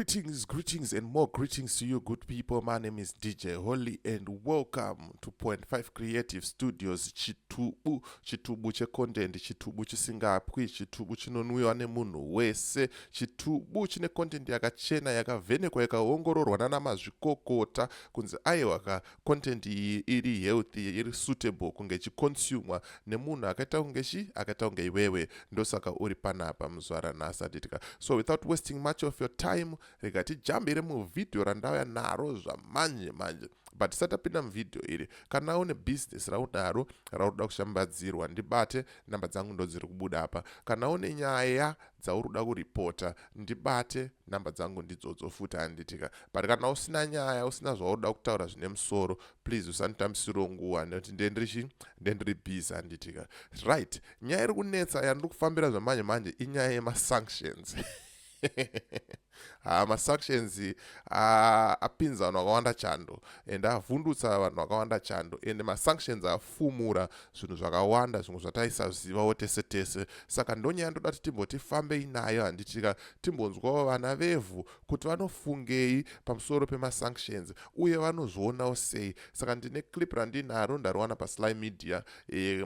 Greetings and more greetings to you good people. My name is DJ Holly and welcome to Point 5 Creative Studios. Chitubu che content, chitubu chisingapwi, chitubu chinonwiwa nemunhu wese, chitubu chine content yakachena yakavhenekwa yakaongororwa nana mazvikokota kunzi aiwa content iri healthy, iri suitable kunge chiconsumwa nemunhu akaita kunge iwewe, ndosaka uri panapa muzuva ranhasi aditika. So without wasting much of your time, regati jambire mu video randauya naro zvamanje manje. But tisatapinda muvidhio iri, kana une business raunaro rauda kushambadzirwa, ndibate, namba dzangu ndo dziri kubuda apa. Kana une nyaya dzauruda kuripota, ndibate, namba dzangu ndidzodzo futi handitika. But kana usina nyaya, usina zvauruda kutaura zvine musoro, please usanditambisire nguva nekuti ndendiri busy handitika. Right, nyaya iri kunetsa yandiri kufambira zvamanje manje inyaya yema-sanctions. Ma-sanctions apinza vanhu vakawanda chando and avhundutsa vanhu vakawanda chando and ma-sanctions afumura zvinhu zvakawanda, zvimwe zvataisazivawo tese. Saka ndonyaya ndoda kuti timbotifambe inayo handitika, timbonzwawo vana vevhu kuti vanofungei pamusoro pema-sanctions uye vanozvionawo sei. Saka ndine clip randinaro ndariwana paSly Media,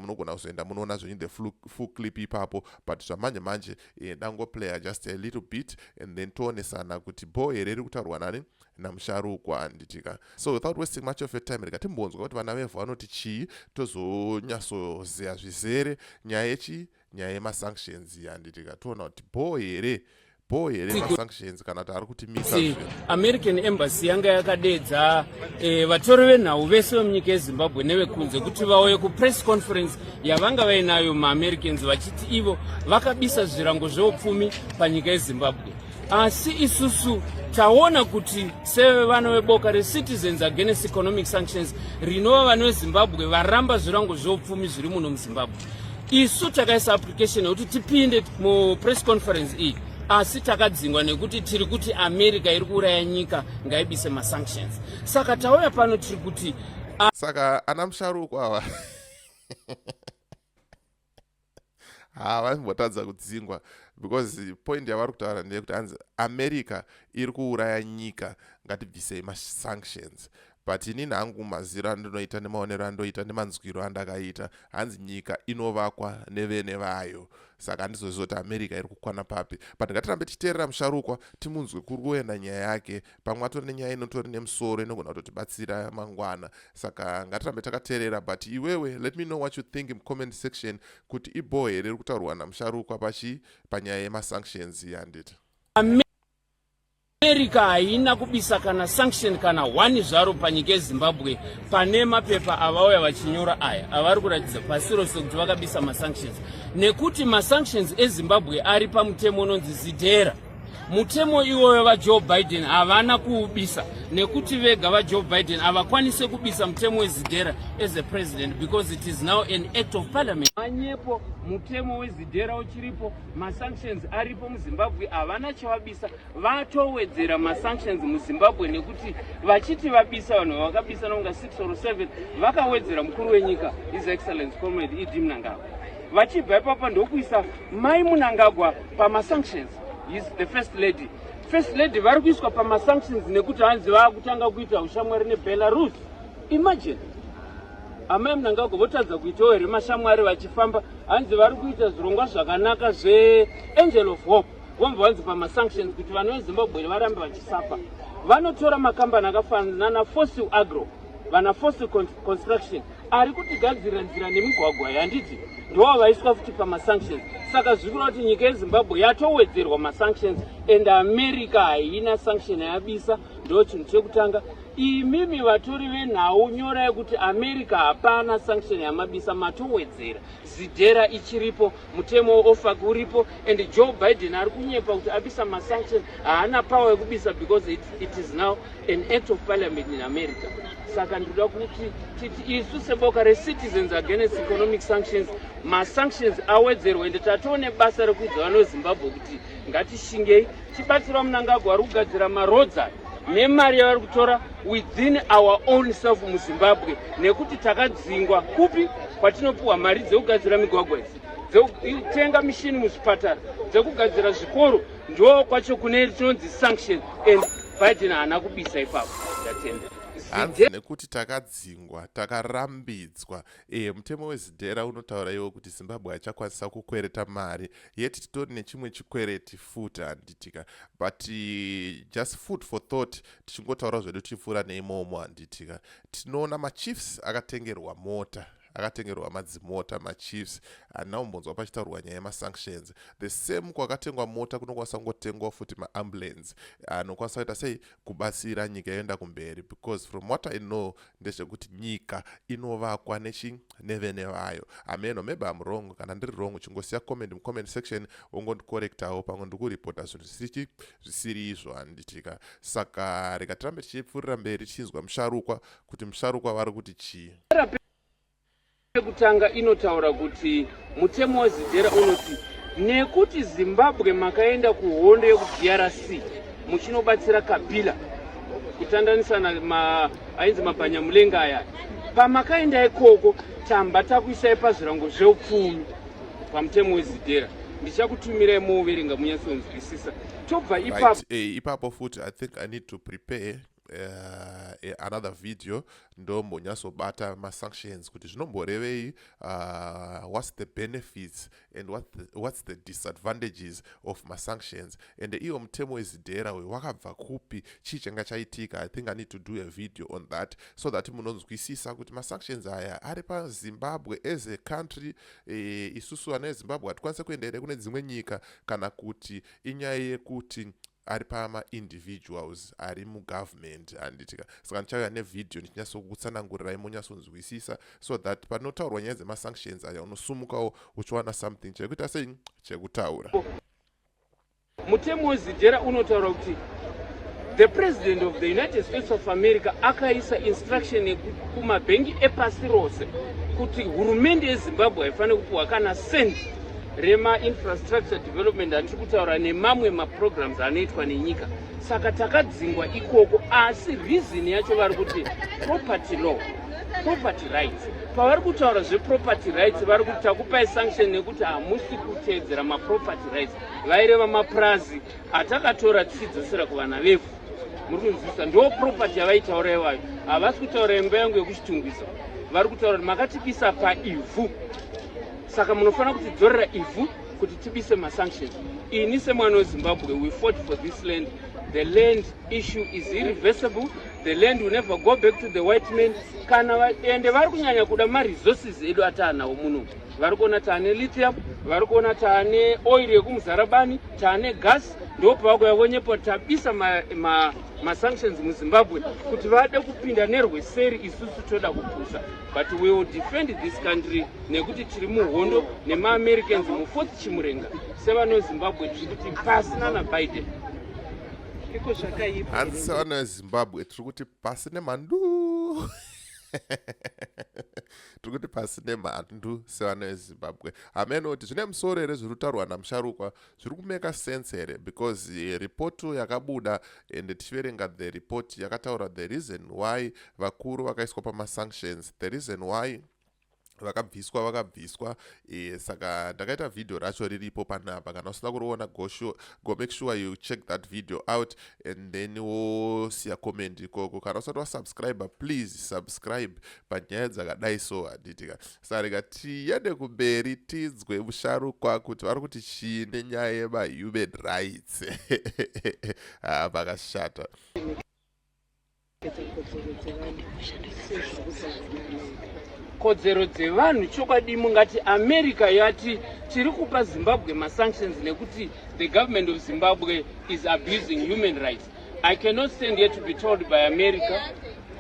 munogona kuzoenda munoona zvenyu the full clip ipapo, but zvamanje manje ndangoplaya just a little bit and then tonesana kuti bo here riri kutaurwa nani namusharukwa handitika. So without wasting much of your time, rega timbonzwa kuti vana vevhu vanoti chii, tozonyatsoziya zvizere nyaya yema-sanctions handitika. Toona kuti bo here ma-sanctions kana kuti ari kutimisa American Embassy yanga yakadedza vatori venhau vese vemunyika yeZimbabwe nevekunze kuti vauye kupress conference yavanga vainayo ma-Americans vachiti ivo vakabisa zvirango zveupfumi panyika yeZimbabwe. Asi isusu taona kuti sevana veboka reCitizens Against Economic Sanctions rinova vanhu veZimbabwe varamba zvirango zveupfumi zviri muno muZimbabwe. Isu takaisa application yekuti tipinde mupress conference iyi, asi takadzingwa nekuti tiri kuti America iri kuuraya nyika ngaibise ma-sanctions. Saka tauya pano tiri kuti saka ana musharukwa ava vanombotadza kudzingwa because point yavari kutaura ndeyekuti hanzi America iri kuuraya nyika ngatibvisei ma-sanctions. But inini hangu maziro andinoita nemaonero andoita nemanzwiro andakaita, hanzi nyika inovakwa nevene vayo. Saka handizoziva kuti America iri kukwana papi. But ngatirambe tichiteerera musharukwa timunzwe kuri kuenda nyaya yake, pamwe atori nenyaya inotori nemusoro inogona kutotibatsira mangwana. Saka ngatirambe takateerera, but iwewe let me know what you think in comment section kuti ibo here riri kutaurwa namusharukwa panyaya yema-sanctions handiti. America haina kubisa kana sanction kana wani zvaro panyika yeZimbabwe pane mapepa avauya vachinyora aya avari kuratidza pasi rose kuti vakabisa ma-sanctions, nekuti ma-sanctions eZimbabwe ari pamutemo unonzi zidhera. Mutemo iwoyo vaJoe Biden havana kuubisa nekuti vega vaJoe Biden havakwanise kubisa mutemo wezidhera as a president because it is now an act of parliament. Manyepo mutemo wezidhera uchiripo, ma-sanctions aripo muZimbabwe, havana chavabisa, vatowedzera ma-sanctions muZimbabwe nekuti vachiti vabisa vanhu vakabisa nonga 6 or 7 vakawedzera mukuru wenyika His Excellency Comrade Idi Mnangagwa. Vachibva ipapo ndokuisa Mai Mnangagwa pama-sanctions. Is the first lady. First lady vari kuiswa pama-sanctions nekuti hanzi vakutanga kuita ushamwari neBelarus. Imagine. Amai Mnangagwa votadza kuitawo here mashamwari vachifamba, hanzi vari kuita zvirongwa zvakanaka zveAngel of Hope. Vomva vanzi pama-sanctions kuti vanhu veZimbabwe varambe vachisafa. Vanotora makambani akafanana Fossil Agro, vana Fossil Construction, ari kutigadzira nzira nemigwagwa handiti, ndova vaiswa futi pama-sanctions. Saka zvikuru kuti nyika yeZimbabwe yatowedzerwa ma-sanctions and America haina sanction yabisa, ndo chinhu chekutanga. Imimi vatori venhau nyorai kuti America hapana sanction yamabisa, matowedzera. Zidhera ichiripo, mutemo OFAC uripo, and Joe Biden ari kunyepa kuti abisa ma-sanctions, haana power yekubisa because it is now an act of parliament in America. Saka ndoda kuti titi isu seboka reCitizens Against Economic Sanctions, ma-sanctions awedzerwe ende tatoone basa rekuidza vanhu veZimbabwe kuti ngatishingei tibatsira Mnangagwa ari kugadzira marodza nemari yavari kutora within our own self muZimbabwe, nekuti takadzingwa kupi kwatinopuwa mari dzekugadzira migwagwa idzi, dzekutenga mishini muzvipatara, dzekugadzira zvikoro, ndo kwacho kune chinonzi sanction and Biden haana kubisa ipapo ndatenda. Hanzi nekuti takadzingwa takarambidzwa mutemo wezidhera unotaura iwo kuti Zimbabwe hachakwanisa kukwereta mari yeti titori nechimwe chikwereti futi handitika but just food for thought tichingotaura zvedu tichipfuura neimomo handitika tinoona machiefs akatengerwa madzimota machiefs anaombonzwa pachitaurwa nyaya yemasanctions the same kwakatengwa mota kunokwanisa kungotengwa futi maambulance anokwanisa kuita sei kubatsira nyika yoenda kumberi because from what I know ndezvekuti nyika inovakwa nevene vayo ameno maybe I'm wrong kana ndiri wrong chingosiya comment section ungondicorrectawo pamwe ndikuripota zvinhu zvisiri izvo handitika saka rega tirambe tichipfuurira mberi tichinzwa musharukwa kuti musharukwa vari kuti chii. Kutanga inotaura kuti mutemo wezidhera unoti nekuti Zimbabwe makaenda kuhondo yeku-DRC muchinobatsira Kabila kutandanisa ainzi mabhanyamulenga aya pamakaenda ikoko tamba takuisai pazvirango zveupfumi pamutemo wezidhera ndichakutumirai muuverenga munyatsonzwisisa tobva ipapo futi I think I need to prepare another video ndombonyatsobata masanctions kuti zvinomborevei what's the benefits and what's the disadvantages of masanctions and iwo mutemo wezidhera wakabva kupi chii changa chaitika. I think I need to do a video on that so that munonzwisisa kuti masanctions aya ari paZimbabwe as a country isusu vana veZimbabwe hatikwanise kuenda here kune dzimwe nyika kana kuti inyaya yekuti ari pama-individuals ari mugovernment handitika saka ndichauya nevideo ndichinyatsokutsanangurirai munyatsonzwisisa so that panotaurwa nyaya dzemasanctions aya unosumukawo uchiwana something chekuita sei chekutaura. Mutemo wezidhera unotaura kuti the president of the United States of America akaisa instruction kumabhengi epasi rose kuti hurumende yeZimbabwe haifaniri kupiwa kana sendi rema-infrastructure development atiri kutaura nemamwe maprograms anoitwa nenyika saka takadzingwa ikoko asi reason yacho vari kuti property law property rights pavari kutaura zveproperty rights vari kuti takupai sanction nekuti hamusi kuteedzera maproperty rights vaireva mapurazi atakatora tichidzosera kuvana vevhu muri kunzwisisa ndo property yavaitaura ivayo havasi kutaura imba yangu yekuchitungwiso vari kutaura kuti makatibisa paivhu saka munofanira kuti dzorera ivhu kuti tibise masanctions. Ini semwana weZimbabwe we fought for this land. The land issue is irreversible. The land will never go back to the white men. Kana ende vari kunyanya kuda maresources edu ataanawo muno vari kuona taane lithium vari kuona taane oil yekumuzarabani taane gas ndopakuya vonyepo tabisa masanctions muZimbabwe kuti vade kupinda nerweseri isusu toda kupusa but we will defend this country nekuti tiri muhondo nemaAmericans mufourth chimurenga sevana weZimbabwe tiri kuti pasina naBiden iko zvakaipa hanzi sevana weZimbabwe tiri kuti pasine mandu tikuti pasine mhandu sevana veZimbabwe hameno kuti zvine musoro here zviri kutaurwa namusharukwa zviri kumeka sense here because ripoto yakabuda ende tichiverenga the report yakataura the reason why vakuru vakaiswa pamasanctions the reason why vakabviswa saka ndakaita video racho riripo panapa kana usina kuriona go make sure you check that video out and then wosiya comment ikoko kana usati wasubscribe please subscribe panyaya dzakadai so handitika saka rega tiende kumberi tinzwe musharukwa kuti vari kuti chii nenyaya yemahuman rights pakashata. kodzero dzevanhu chokwadi mungati America yati tiri kupa Zimbabwe masanctions nekuti the government of Zimbabwe is abusing human rights. I cannot stand here to be told by America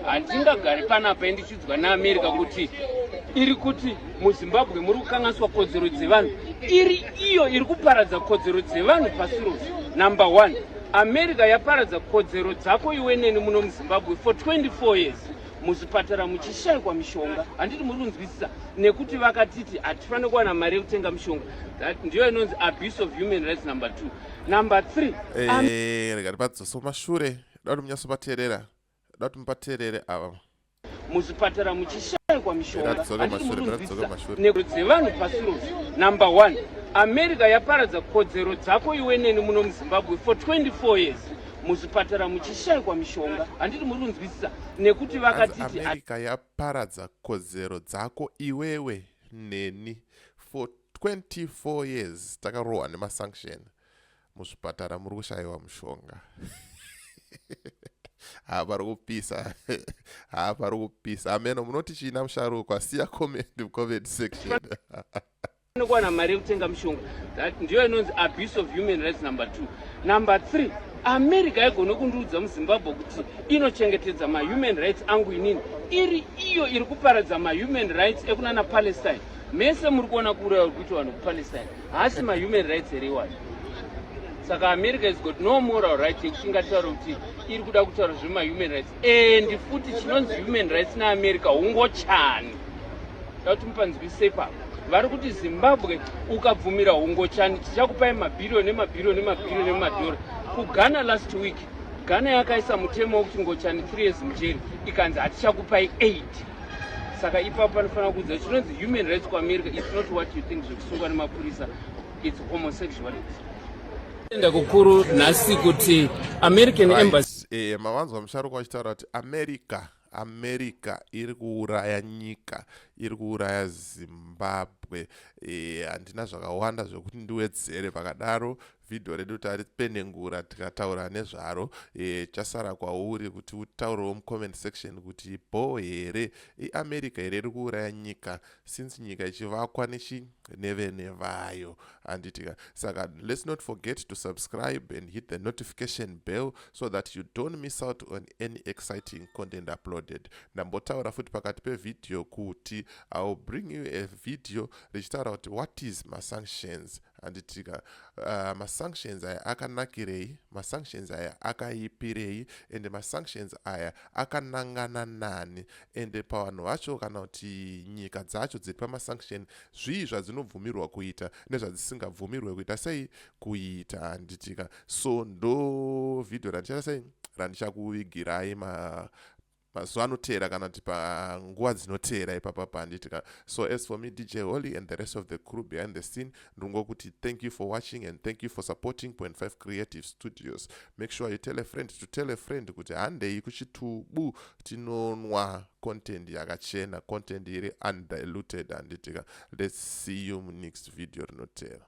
handingagari panapa ndichidzwa naAmerica kuti iri kuti muZimbabwe muri kukanganiswa kodzero dzevanhu iri iyo iri kuparadza kodzero dzevanhu pasi rose. Number one, America yaparadza kodzero dzako iwe neni muno muZimbabwe for 24 years muzvipatara muchishayikwa mishonga handiti muri kunzwisisa nekuti vakatiti hatifaniri kuwana mari yekutenga mishonga ndiyo inonzi abuse of human rights. Number 2. Number 3, rega tipadzoso mashure dati munyatsopateerera dati mupateerere ava muzvipatara muchishayikwa mishonga handiti muri kunzwisisa nekuti dzevanhu pasi rose. Number 1, America yaparadza kodzero dzako iwe neni muno muZimbabwe for 24 years muzvipatara muchishayikwa mishonga. Handiti muri kunzwisisa nekuti vakatiti America yaparadza kodzero dzako iwewe neni for 24 years takarohwa nemasanction muzvipatara muri kushayiwa mushonga. Pari kupisa pari kupisa ameno munoti china musharukwa siya comment section. Kuwana mari yekutenga mishonga ndiyo inonzi abuse of human rights number 2. Number 3, America yaigona kundiudza muZimbabwe kuti inochengetedza ma-human rights angu inini iri iyo iri kuparadza ma-human rights ekunana Palestine. Mese muri kuona kuuraya uri kuitwa vanhu kuPalestine hasi ma-human rights here iwayo. Saka America has got no moral right yekuti ingataura kuti iri kuda kutaura zvema-human rights. And futi chinonzi human rights naAmerica hungochani. Kuti mupanzwisise ipapo. Vari kuti Zimbabwe ukabvumira hungochani tichakupai mabhirioni nemadhora. KuGhana last week, Ghana yakaisa mutemo wekuti ngochani 3 years mujeri ikanzi hatichakupai 8. Saka ipapo panofanira kuudza chinonzi human rights kuAmerica it's not what you think zvekusungwa nemapurisa, it's homosexuality. Enda kukuru nhasi kuti American embassy mavanzwa musharukwa achitaura kuti America iri kuuraya nyika, iri kuuraya Zimbabwe. Handina zvakawanda zvokuti ndiwedzere pakadaro vhidhiyo redu taripendengura tikataura nezvaro. Chasara kwauri kuti utaurewo mucomment section kuti bo here America here iri kuuraya nyika since nyika ichivakwa nevene vayo handitika. Saka let's not forget to subscribe and hit the notification bell so that you don't miss out on any exciting content uploaded. Ndambotaura futi pakati pevhidhiyo kuti I'll bring you a video richitaura kuti what is ma-sanctions handitika. Ma-sanctions aya akanakirei, ma-sanctions aya akaipirei, ende ma-sanctions aya akanangana nani, ende pavanhu vacho kana kuti nyika dzacho dziri pama-sanction zvii zvadzinovhumirwa kuita nezvadzisingabvumirwe kuita sei kuita handitika. So ndo vhidhiyo randichakuvigirai mazuva anoteera kana kuti panguva dzinoteera ipapa handitika. So as for me DJ Holly and the rest of the crew behind the scene, ndingokuti thank you for watching and thank you for supporting 0.5 Creative Studios. Make sure you tell a friend to tell a friend kuti handei kuchitubu tinonwa content yakachena, content iri undiluted handitika. Let's see you next video rinotera.